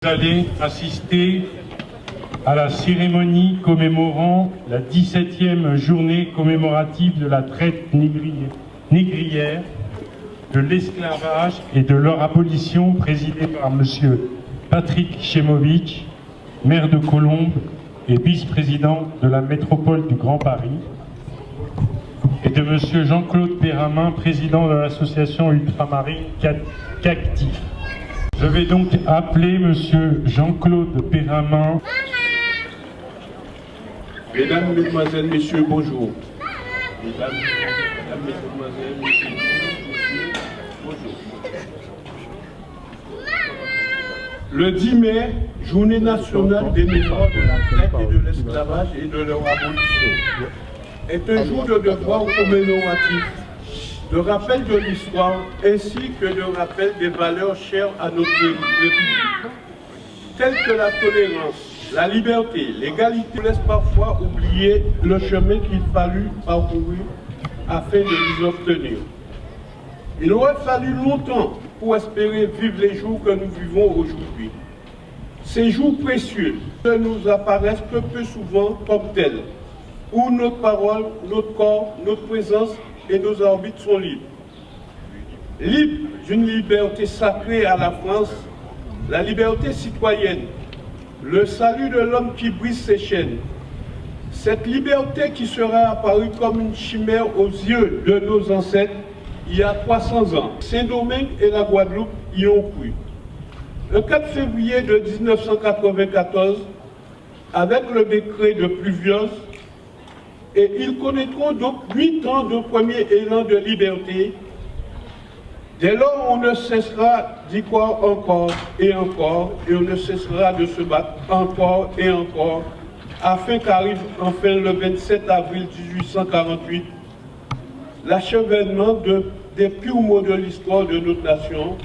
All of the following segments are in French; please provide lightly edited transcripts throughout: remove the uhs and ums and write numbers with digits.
Vous allez assister à la cérémonie commémorant la 17e journée commémorative de la traite négrière, de l'esclavage et de leur abolition, présidée par M. Patrick Chemovic, maire de Colombes et vice-président de la métropole du Grand Paris, et de M. Jean-Claude Perramin, président de l'association ultramarine CACTIF. Je vais donc appeler M. Jean-Claude Perramin. Mesdames, Mesdemoiselles, Messieurs, bonjour. Mesdames, Mesdemoiselles, Messieurs, bonjour. Le 10 mai, journée nationale des mémoires de la traite et de l'esclavage et de leur abolition, est un jour de devoir commémoratif, de rappel de l'histoire ainsi que de rappel des valeurs chères à notre République, telles que la tolérance, la liberté, l'égalité, laisse parfois oublier le chemin qu'il fallut parcourir afin de les obtenir. Il aurait fallu longtemps pour espérer vivre les jours que nous vivons aujourd'hui. Ces jours précieux ne nous apparaissent que peu souvent comme tels, où notre parole, notre corps, notre présence et nos orbites sont libres. Libres d'une liberté sacrée à la France, la liberté citoyenne, le salut de l'homme qui brise ses chaînes. Cette liberté qui sera apparue comme une chimère aux yeux de nos ancêtres il y a 300 ans. Saint-Domingue et la Guadeloupe y ont cru. Le 4 février de 1994, avec le décret de pluviose, et ils connaîtront donc 8 ans de premier élan de liberté. Dès lors, on ne cessera d'y croire encore, et on ne cessera de se battre encore et encore, afin qu'arrive enfin le 27 avril 1848, l'achèvement des purs mots de l'histoire de notre nation,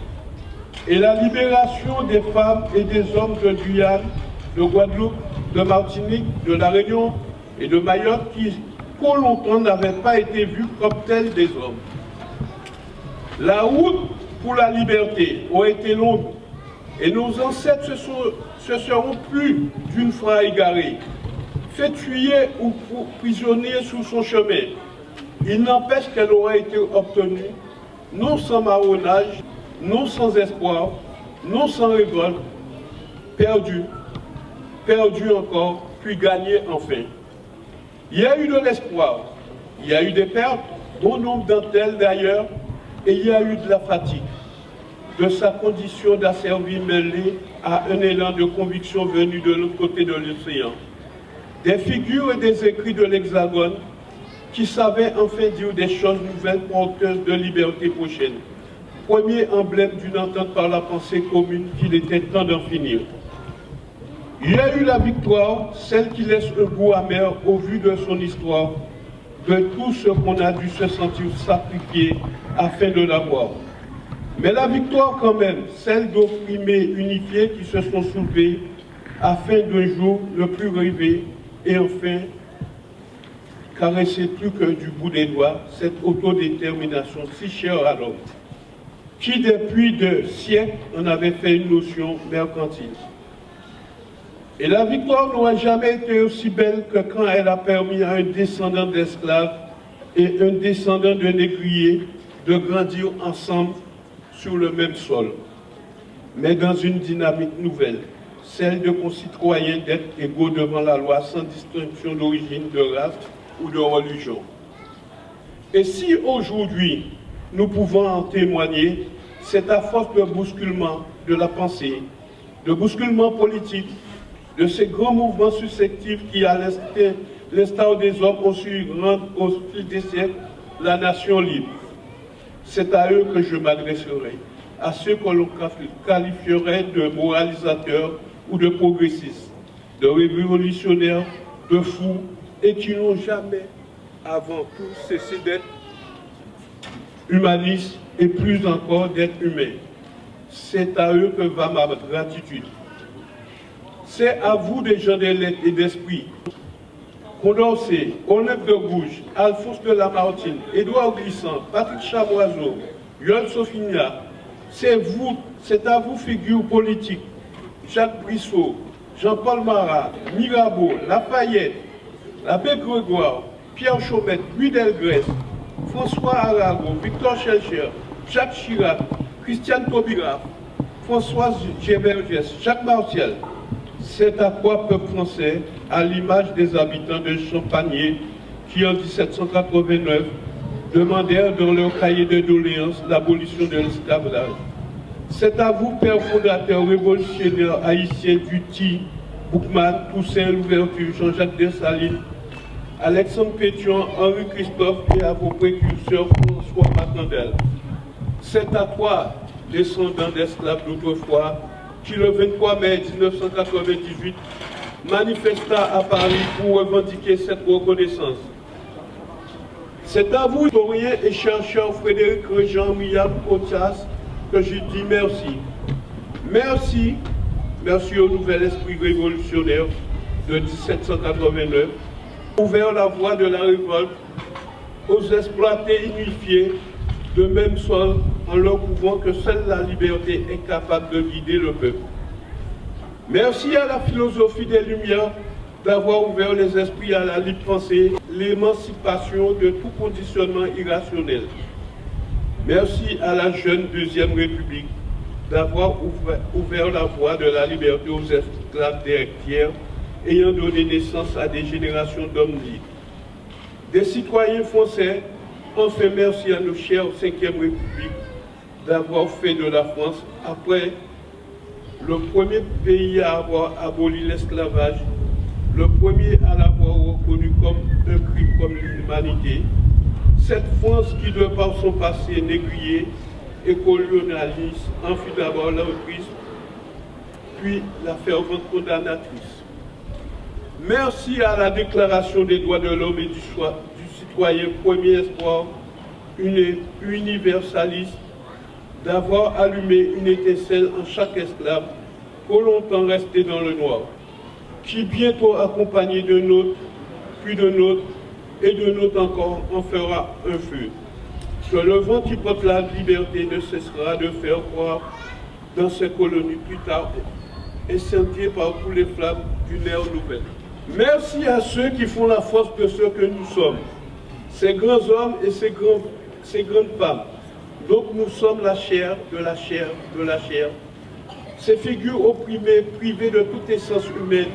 et la libération des femmes et des hommes de Guyane, de Guadeloupe, de Martinique, de La Réunion, et de Mayotte qui, pour longtemps, n'avaient pas été vus comme tels des hommes. La route pour la liberté a été longue et nos ancêtres se seront plus d'une fois égarés, fait tuer ou prisonniers sur son chemin. Il n'empêche qu'elle aura été obtenue, non sans marronnage, non sans espoir, non sans révolte, perdue encore, puis gagnée enfin. Il y a eu de l'espoir, il y a eu des pertes, bon nombre d'entre elles d'ailleurs, et il y a eu de la fatigue, de sa condition d'asservi mêlée à un élan de conviction venu de l'autre côté de l'océan. Des figures et des écrits de l'Hexagone qui savaient enfin dire des choses nouvelles porteuses de liberté prochaine. Premier emblème d'une entente par la pensée commune qu'il était temps d'en finir. Il y a eu la victoire, celle qui laisse un goût amer au vu de son histoire, de tout ce qu'on a dû se sentir sacrifier afin de l'avoir. Mais la victoire quand même, celle d'opprimés unifiés qui se sont soulevés afin d'un jour le plus rêvé et enfin caresser plus que du bout des doigts cette autodétermination si chère à l'homme, qui depuis des siècles en avait fait une notion mercantile. Et la victoire n'aura jamais été aussi belle que quand elle a permis à un descendant d'esclaves et un descendant de négriers de grandir ensemble sur le même sol, mais dans une dynamique nouvelle, celle de concitoyens d'être égaux devant la loi sans distinction d'origine, de race ou de religion. Et si aujourd'hui nous pouvons en témoigner, c'est à force de bousculement de la pensée, de bousculement politique, de ces grands mouvements successifs qui, à l'instar des hommes, ont su rendre au fil des siècles la nation libre. C'est à eux que je m'adresserai, à ceux que l'on qualifierait de moralisateurs ou de progressistes, de révolutionnaires, de fous, et qui n'ont jamais, avant tout, cessé d'être humanistes et plus encore d'être humains. C'est à eux que va ma gratitude. C'est à vous des gens de lettres et d'esprit, Condorcet, Olympe de Gouges, Alphonse de Lamartine, Édouard Glissant, Patrick Chamoiseau, Yoel Sofinia, c'est à vous figures politiques, Jacques Brissot, Jean-Paul Marat, Mirabeau, Lafayette, l'abbé Grégoire, Pierre Chaumette, Louis Delgrès, François Arago, Victor Schœlcher, Jacques Chirac, Christiane Taubira, Françoise Gévergès, Jacques Martial. C'est à quoi peuple français, à l'image des habitants de Champagné, qui en 1789 demandèrent dans leur cahier de doléances l'abolition de l'esclavage. C'est à vous, pères fondateurs révolutionnaires haïtiens Duty, Boukman, Toussaint Louverture, Jean-Jacques Dessalines, Alexandre Pétion, Henri Christophe et à vos précurseurs François Macandel. C'est à toi, descendants d'esclaves d'autrefois, qui le 23 mai 1998 manifesta à Paris pour revendiquer cette reconnaissance. C'est à vous, historiens et chercheurs Frédéric Réjean, William Cotias, que je dis merci. Merci, merci au nouvel esprit révolutionnaire de 1789, ouvert la voie de la révolte aux exploités unifiés, de même soit en leur prouvant que seule la liberté est capable de guider le peuple. Merci à la philosophie des Lumières d'avoir ouvert les esprits à la libre pensée, l'émancipation de tout conditionnement irrationnel. Merci à la jeune Deuxième République d'avoir ouvert la voie de la liberté aux esclaves d'héritières, ayant donné naissance à des générations d'hommes libres. Des citoyens français, enfin merci à nos chers Cinquième République d'avoir fait de la France, après le premier pays à avoir aboli l'esclavage, le premier à l'avoir reconnu comme un crime comme l'humanité, cette France qui, de par son passé négrier et colonialiste, en fut d'abord l'emprise, puis la fervente condamnatrice. Merci à la Déclaration des droits de l'homme et du citoyen, premier espoir universaliste, d'avoir allumé une étincelle en chaque esclave, trop longtemps resté dans le noir, qui bientôt accompagné de nôtres, puis de nôtres, et de nôtres encore, en fera un feu. Que le vent qui porte la liberté ne cessera de faire croire dans ces colonies plus tard, incendiées par tous les flammes d'une ère nouvelle. Merci à ceux qui font la force de ce que nous sommes, ces grands hommes et ces grandes femmes. Donc nous sommes la chair de la chair de la chair. Ces figures opprimées, privées de toute essence humaine,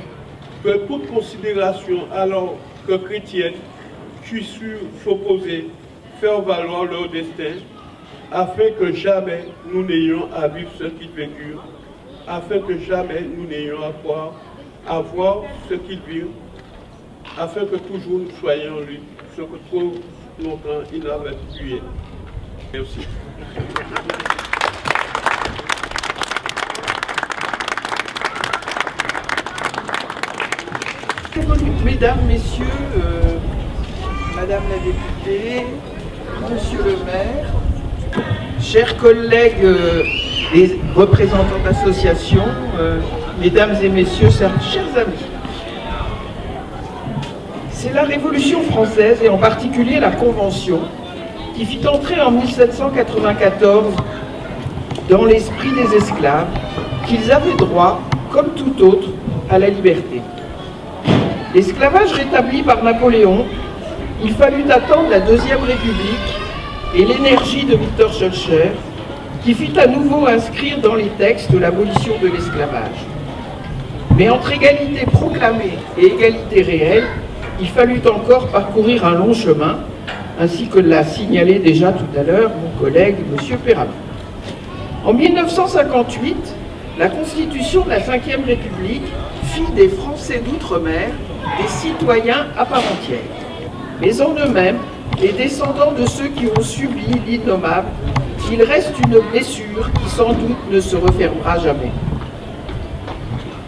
de toute considération, alors que chrétiennes, qui surent s'opposer, faire valoir leur destin, afin que jamais nous n'ayons à vivre ce qu'ils vécurent, afin que jamais nous n'ayons à voir ce qu'ils virent, afin que toujours nous soyons en lui, ce que trop longtemps il n'avait pu être. Merci. Mesdames, Messieurs, Madame la députée, Monsieur le maire, chers collègues et représentants d'associations, Mesdames et Messieurs, chers amis, c'est la Révolution française et en particulier la Convention qui fit entrer en 1794 dans l'esprit des esclaves qu'ils avaient droit, comme tout autre, à la liberté. L'esclavage rétabli par Napoléon, il fallut attendre la Deuxième République et l'énergie de Victor Schœlcher, qui fit à nouveau inscrire dans les textes l'abolition de l'esclavage. Mais entre égalité proclamée et égalité réelle, il fallut encore parcourir un long chemin, ainsi que l'a signalé déjà tout à l'heure mon collègue M. Perramon. En 1958, la Constitution de la Ve République fit des Français d'outre-mer des citoyens à part entière. Mais en eux-mêmes, les descendants de ceux qui ont subi l'innommable, il reste une blessure qui sans doute ne se refermera jamais.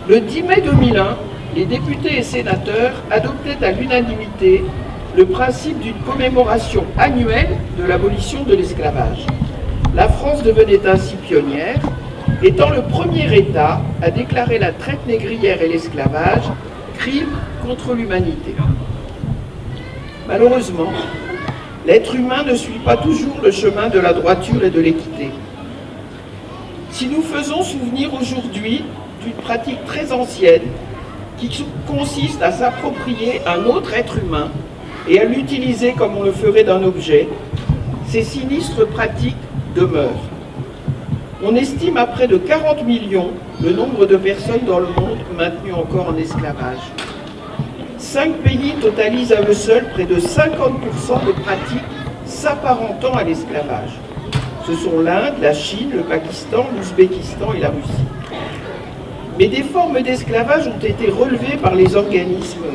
Le 10 mai 2001, les députés et sénateurs adoptaient à l'unanimité le principe d'une commémoration annuelle de l'abolition de l'esclavage. La France devenait ainsi pionnière, étant le premier État à déclarer la traite négrière et l'esclavage crime contre l'humanité. Malheureusement, l'être humain ne suit pas toujours le chemin de la droiture et de l'équité. Si nous faisons souvenir aujourd'hui d'une pratique très ancienne qui consiste à s'approprier un autre être humain et à l'utiliser comme on le ferait d'un objet. Ces sinistres pratiques demeurent. On estime à près de 40 millions le nombre de personnes dans le monde maintenues encore en esclavage. 5 pays totalisent à eux seuls près de 50% de pratiques s'apparentant à l'esclavage. Ce sont l'Inde, la Chine, le Pakistan, l'Ouzbékistan et la Russie. Mais des formes d'esclavage ont été relevées par les organismes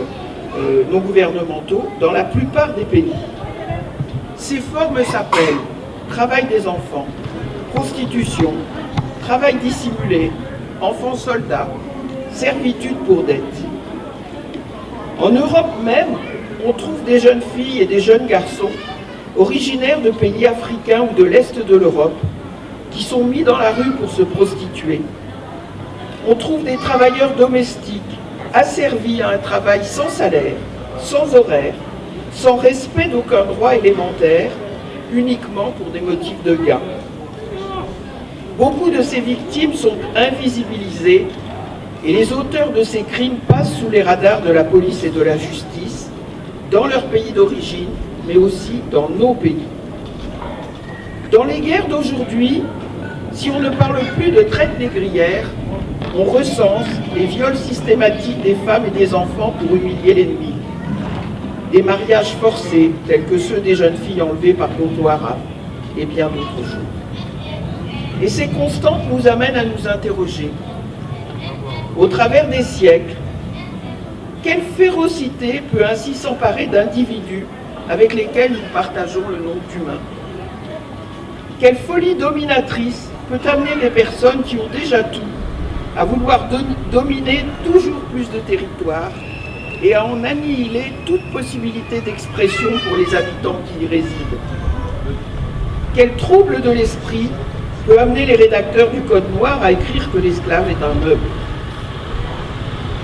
non gouvernementaux dans la plupart des pays. Ces formes s'appellent travail des enfants, prostitution, travail dissimulé, enfants soldats, servitude pour dette. En Europe même, on trouve des jeunes filles et des jeunes garçons originaires de pays africains ou de l'Est de l'Europe qui sont mis dans la rue pour se prostituer. On trouve des travailleurs domestiques asservis à un travail sans salaire, sans horaire, sans respect d'aucun droit élémentaire, uniquement pour des motifs de gain. Beaucoup de ces victimes sont invisibilisées et les auteurs de ces crimes passent sous les radars de la police et de la justice, dans leur pays d'origine, mais aussi dans nos pays. Dans les guerres d'aujourd'hui, si on ne parle plus de traite négrière, on recense les viols systématiques des femmes et des enfants pour humilier l'ennemi, des mariages forcés tels que ceux des jeunes filles enlevées par Boko Haram et bien d'autres choses. Et ces constantes nous amènent à nous interroger. Au travers des siècles, quelle férocité peut ainsi s'emparer d'individus avec lesquels nous partageons le nom d'humains? Quelle folie dominatrice peut amener des personnes qui ont déjà tout à vouloir dominer toujours plus de territoire et à en annihiler toute possibilité d'expression pour les habitants qui y résident? Quel trouble de l'esprit peut amener les rédacteurs du Code noir à écrire que l'esclave est un meuble?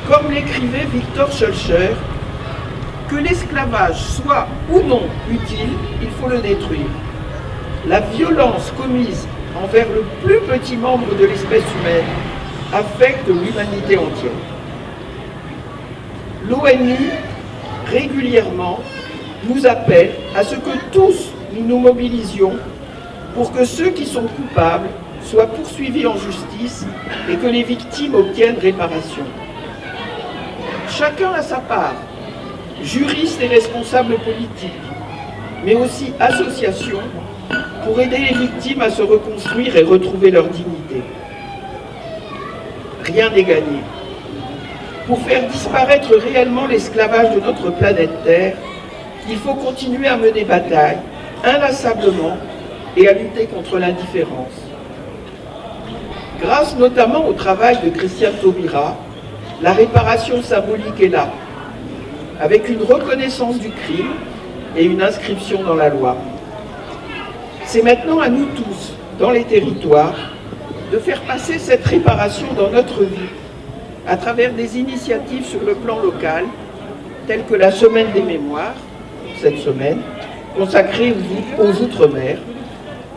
Comme l'écrivait Victor Schœlcher, que l'esclavage soit ou non utile, il faut le détruire. La violence commise envers le plus petit membre de l'espèce humaine affecte l'humanité entière. L'ONU, régulièrement, nous appelle à ce que tous nous nous mobilisions pour que ceux qui sont coupables soient poursuivis en justice et que les victimes obtiennent réparation. Chacun a sa part, juristes et responsables politiques, mais aussi associations, pour aider les victimes à se reconstruire et retrouver leur dignité. Rien n'est gagné. Pour faire disparaître réellement l'esclavage de notre planète Terre, il faut continuer à mener bataille, inlassablement, et à lutter contre l'indifférence. Grâce notamment au travail de Christiane Taubira, la réparation symbolique est là, avec une reconnaissance du crime et une inscription dans la loi. C'est maintenant à nous tous, dans les territoires, de faire passer cette réparation dans notre vie, à travers des initiatives sur le plan local, telles que la Semaine des Mémoires, cette semaine, consacrée aux Outre-mer,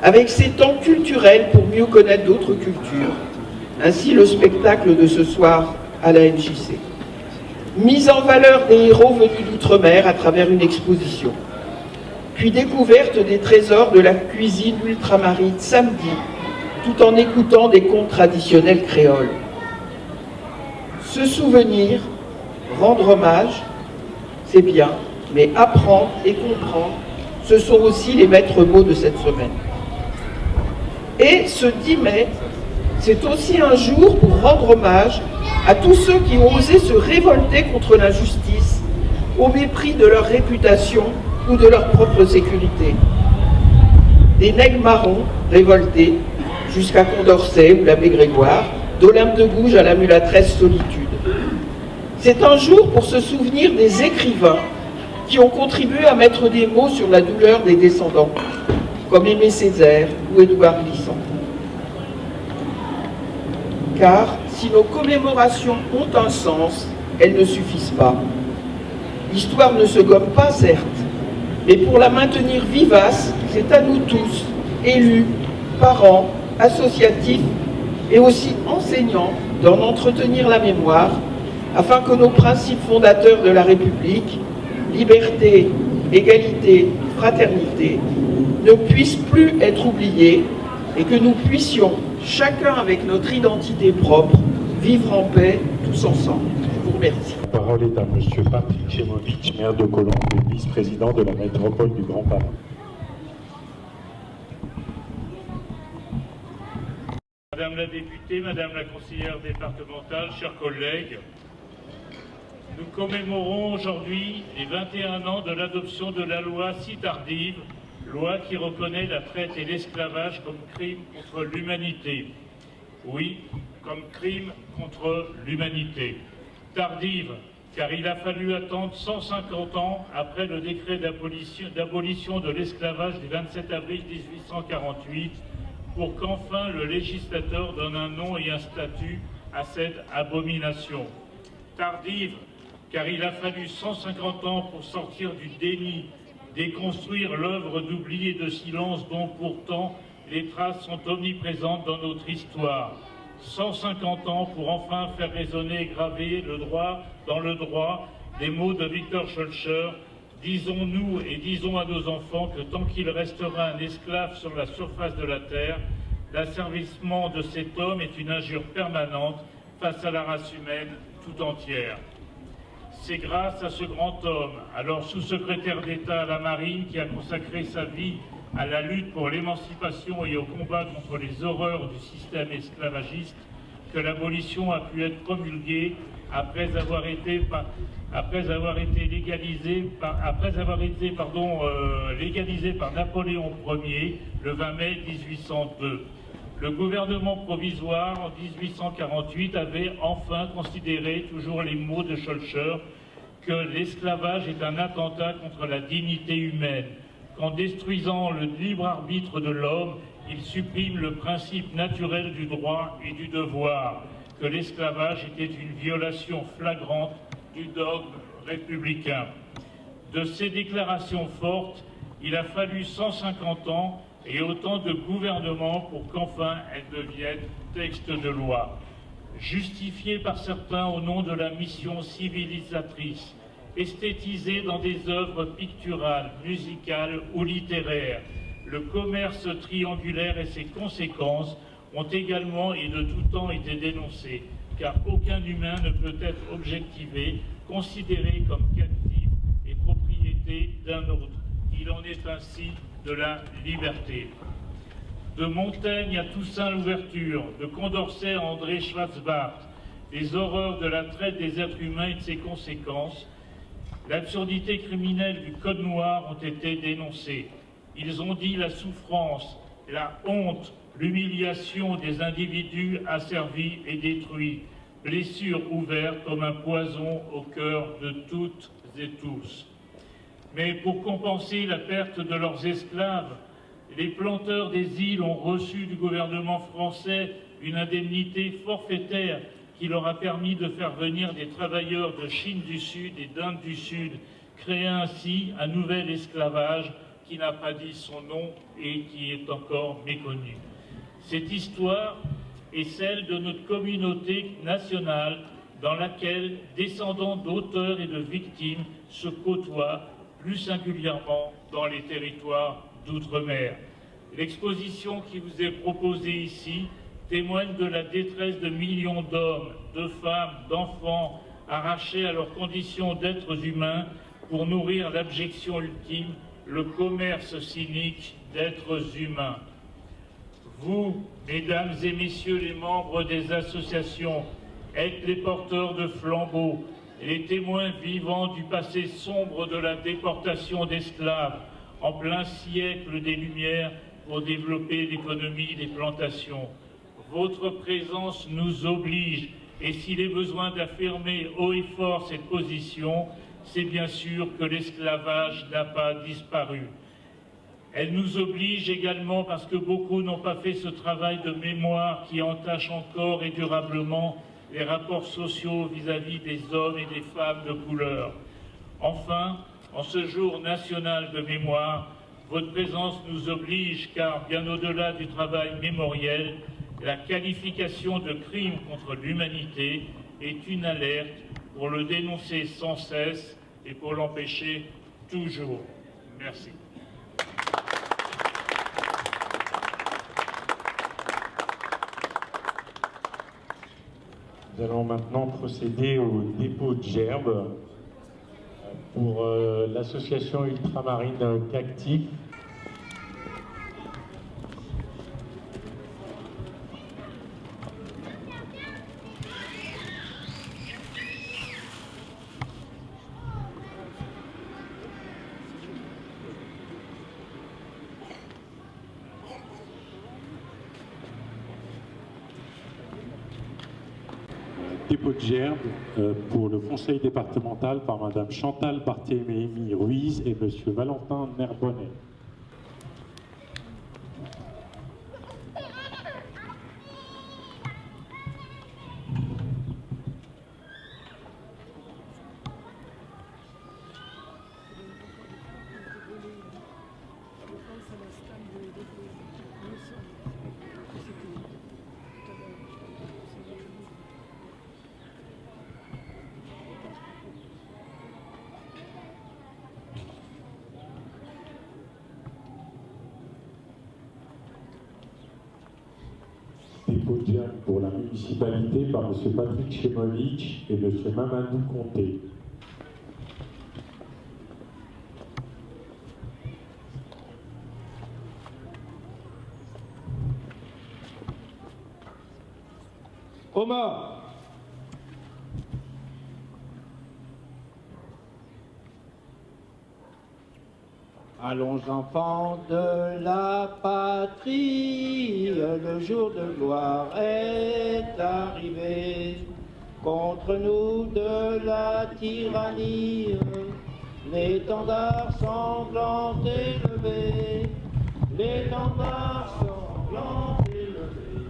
avec ces temps culturels pour mieux connaître d'autres cultures, ainsi le spectacle de ce soir à la NJC. Mise en valeur des héros venus d'Outre-mer à travers une exposition, puis découverte des trésors de la cuisine ultramarine samedi, tout en écoutant des contes traditionnels créoles. Se souvenir, rendre hommage, c'est bien, mais apprendre et comprendre, ce sont aussi les maîtres mots de cette semaine. Et ce 10 mai, c'est aussi un jour pour rendre hommage à tous ceux qui ont osé se révolter contre l'injustice, au mépris de leur réputation ou de leur propre sécurité. Des nègres marrons révoltés, jusqu'à Condorcet ou l'abbé Grégoire, d'Olympe de Gouges à la mulâtresse Solitude. C'est un jour pour se souvenir des écrivains qui ont contribué à mettre des mots sur la douleur des descendants, comme Aimé Césaire ou Édouard Glissant. Car si nos commémorations ont un sens, elles ne suffisent pas. L'histoire ne se gomme pas, certes, mais pour la maintenir vivace, c'est à nous tous, élus, parents, associatifs et aussi enseignants, d'en entretenir la mémoire, afin que nos principes fondateurs de la République, liberté, égalité, fraternité, ne puissent plus être oubliés et que nous puissions, chacun avec notre identité propre, vivre en paix tous ensemble. Je vous remercie. La parole est à M. Patrick Chemovitch, maire de Colombes et vice-président de la métropole du Grand Paris. Madame la députée, Madame la conseillère départementale, chers collègues, nous commémorons aujourd'hui les 21 ans de l'adoption de la loi si tardive, loi qui reconnaît la traite et l'esclavage comme crime contre l'humanité. Oui, comme crime contre l'humanité. Tardive, car il a fallu attendre 150 ans après le décret d'abolition de l'esclavage du 27 avril 1848 pour qu'enfin le législateur donne un nom et un statut à cette abomination. Tardive, car il a fallu 150 ans pour sortir du déni, déconstruire l'œuvre d'oubli et de silence dont pourtant les traces sont omniprésentes dans notre histoire. 150 ans pour enfin faire résonner et graver dans le droit les mots de Victor Schœlcher. Disons-nous et disons à nos enfants que tant qu'il restera un esclave sur la surface de la terre, l'asservissement de cet homme est une injure permanente face à la race humaine tout entière. C'est grâce à ce grand homme, alors sous-secrétaire d'État à la Marine, qui a consacré sa vie à la lutte pour l'émancipation et au combat contre les horreurs du système esclavagiste, que l'abolition a pu être promulguée après avoir été légalisée par Napoléon Ier le 20 mai 1802. Le gouvernement provisoire en 1848 avait enfin considéré, toujours les mots de Schœlcher, que l'esclavage est un attentat contre la dignité humaine, qu'en détruisant le libre arbitre de l'homme, il supprime le principe naturel du droit et du devoir, que l'esclavage était une violation flagrante du dogme républicain. De ces déclarations fortes, il a fallu 150 ans et autant de gouvernements pour qu'enfin elles deviennent texte de loi. Justifiées par certains au nom de la mission civilisatrice, esthétisées dans des œuvres picturales, musicales ou littéraires, le commerce triangulaire et ses conséquences ont également et de tout temps été dénoncés, car aucun humain ne peut être objectivé, considéré comme captif et propriété d'un autre. Il en est ainsi de la liberté. De Montaigne à Toussaint Louverture, de Condorcet à André Schwarzbart, les horreurs de la traite des êtres humains et de ses conséquences, l'absurdité criminelle du Code noir ont été dénoncées. Ils ont dit la souffrance, la honte, l'humiliation des individus asservis et détruits, blessures ouvertes comme un poison au cœur de toutes et tous. Mais pour compenser la perte de leurs esclaves, les planteurs des îles ont reçu du gouvernement français une indemnité forfaitaire qui leur a permis de faire venir des travailleurs de Chine du Sud et d'Inde du Sud, créant ainsi un nouvel esclavage qui n'a pas dit son nom et qui est encore méconnu. Cette histoire est celle de notre communauté nationale dans laquelle descendants d'auteurs et de victimes se côtoient, plus singulièrement dans les territoires d'outre-mer. L'exposition qui vous est proposée ici témoigne de la détresse de millions d'hommes, de femmes, d'enfants arrachés à leurs conditions d'êtres humains pour nourrir l'abjection ultime, le commerce cynique d'êtres humains. Vous, mesdames et messieurs les membres des associations, êtes les porteurs de flambeaux, et les témoins vivants du passé sombre de la déportation d'esclaves en plein siècle des Lumières pour développer l'économie des plantations. Votre présence nous oblige, et s'il est besoin d'affirmer haut et fort cette position, c'est bien sûr que l'esclavage n'a pas disparu. Elle nous oblige également parce que beaucoup n'ont pas fait ce travail de mémoire qui entache encore et durablement les rapports sociaux vis-à-vis des hommes et des femmes de couleur. Enfin, en ce jour national de mémoire, votre présence nous oblige car, bien au-delà du travail mémoriel, La qualification de crime contre l'humanité est une alerte pour le dénoncer sans cesse et pour l'empêcher toujours. Merci. Nous allons maintenant procéder au dépôt de gerbes pour l'association ultramarine Cactif. Dépôt de gerbes pour le conseil départemental par Madame Chantal Barthélémy Ruiz et Monsieur Valentin Nerbonnet. Dépôt de gerbes pour la municipalité par M. Patrick Chemovic et M. Mamadou Conté. Omar. Allons enfants de la patrie, le jour de gloire est arrivé. Contre nous de la tyrannie, l'étendard sanglant élevé, l'étendard sanglant élevé.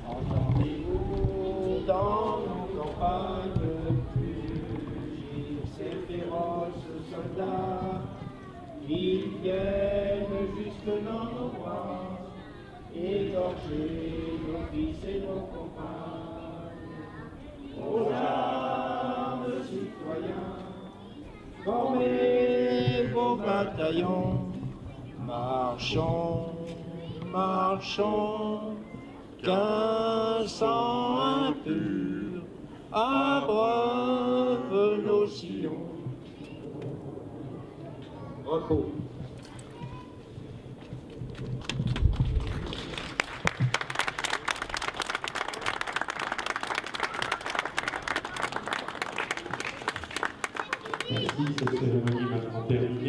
Entendez-vous dans nos campagnes mugir ces féroces soldats qui viennent jusque dans nos bras, égorger nos fils et nos compagnes. Aux armes, citoyens, formez vos bataillons, marchons, marchons, qu'un sang impur abreuve nos sillons. Repos. Merci, cette cérémonie maintenant terminée.